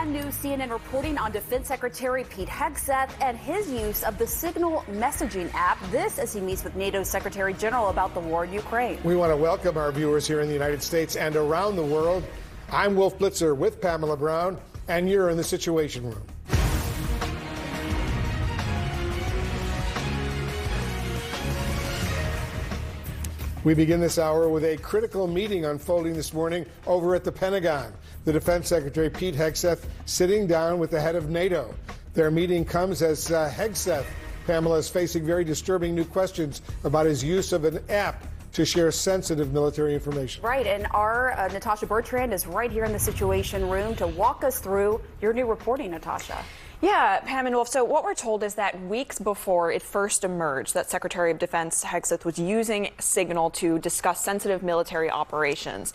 brand new CNN reporting on Defense Secretary Pete Hegseth and his use of the Signal messaging app. This as he meets with NATO Secretary General about the war in Ukraine. We want to welcome our viewers here in the United States and around the world. I'm Wolf Blitzer with Pamela Brown, and you're in the Situation Room. We begin this hour with a critical meeting unfolding this morning over at the Pentagon. The Defense Secretary Pete Hegseth sitting down with the head of NATO. Their meeting comes as Hegseth, Pamela, is facing very disturbing new questions about his use of an app to share sensitive military information. Right, and our Natasha Bertrand is right here in the Situation Room to walk us through your new reporting, Natasha. Yeah, Pam and Wolf. So what we're told is that weeks before it first emerged that Secretary of Defense Hegseth was using Signal to discuss sensitive military operations,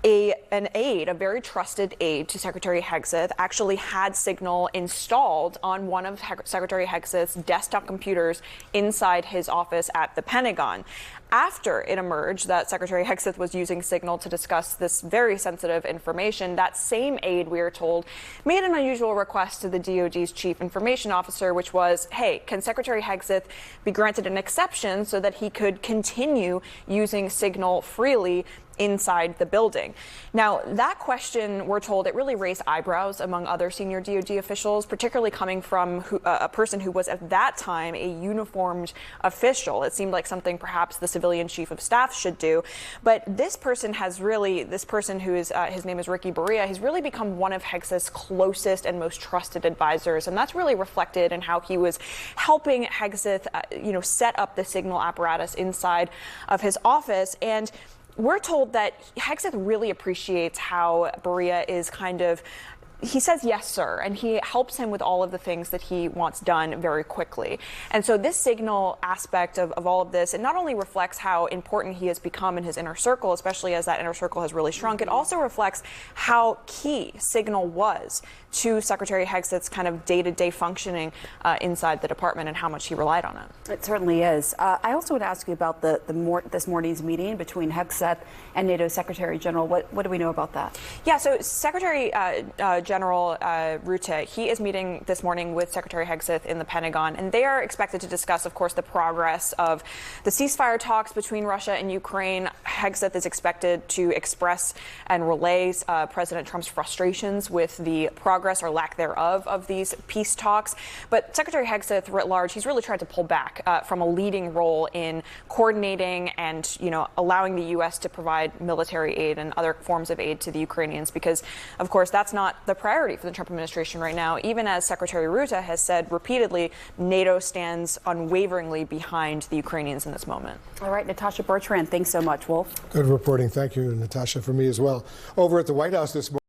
an aide, a very trusted aide to Secretary Hegseth, actually had Signal installed on one of Secretary Hegseth's desktop computers inside his office at the Pentagon. After it emerged that Secretary Hegseth was using Signal to discuss this very sensitive information, that same aide, we are told, made an unusual request to the DoD's chief information officer, which was, hey, can Secretary Hegseth be granted an exception so that he could continue using Signal freely inside the building? Now, that question, we're told, it really raised eyebrows among other senior DoD officials, particularly coming from a person who was at that time a uniformed official. It seemed like something perhaps the civilian chief of staff should do. But this person who is, his name is Ricky Boria, he's really become one of Hegseth's closest and most trusted advisors. And that's really reflected in how he was helping Hegseth, set up the Signal apparatus inside of his office. And we're told that Hegseth really appreciates how Boria is he says, yes, sir, and he helps him with all of the things that he wants done very quickly. And so this Signal aspect of all of this, it not only reflects how important he has become in his inner circle, especially as that inner circle has really shrunk, it also reflects how key Signal was to Secretary Hegseth's kind of day-to-day functioning inside the department and how much he relied on it. It certainly is. I also want to ask you about this morning's meeting between Hegseth and NATO Secretary General. What do we know about that? Yeah, so Secretary General Rutte, he is meeting this morning with Secretary Hegseth in the Pentagon, and they are expected to discuss, of course, the progress of the ceasefire talks between Russia and Ukraine. Hegseth is expected to express and relay President Trump's frustrations with the progress or lack thereof of these peace talks. But Secretary Hegseth, writ large, he's really tried to pull back from a leading role in coordinating and, allowing the U.S. to provide military aid and other forms of aid to the Ukrainians, because, of course, that's not the priority for the Trump administration right now. Even as Secretary Rutte has said repeatedly, NATO stands unwaveringly behind the Ukrainians in this moment. All right, Natasha Bertrand, thanks so much, Wolf. Good reporting. Thank you, Natasha, for me as well. Over at the White House this morning.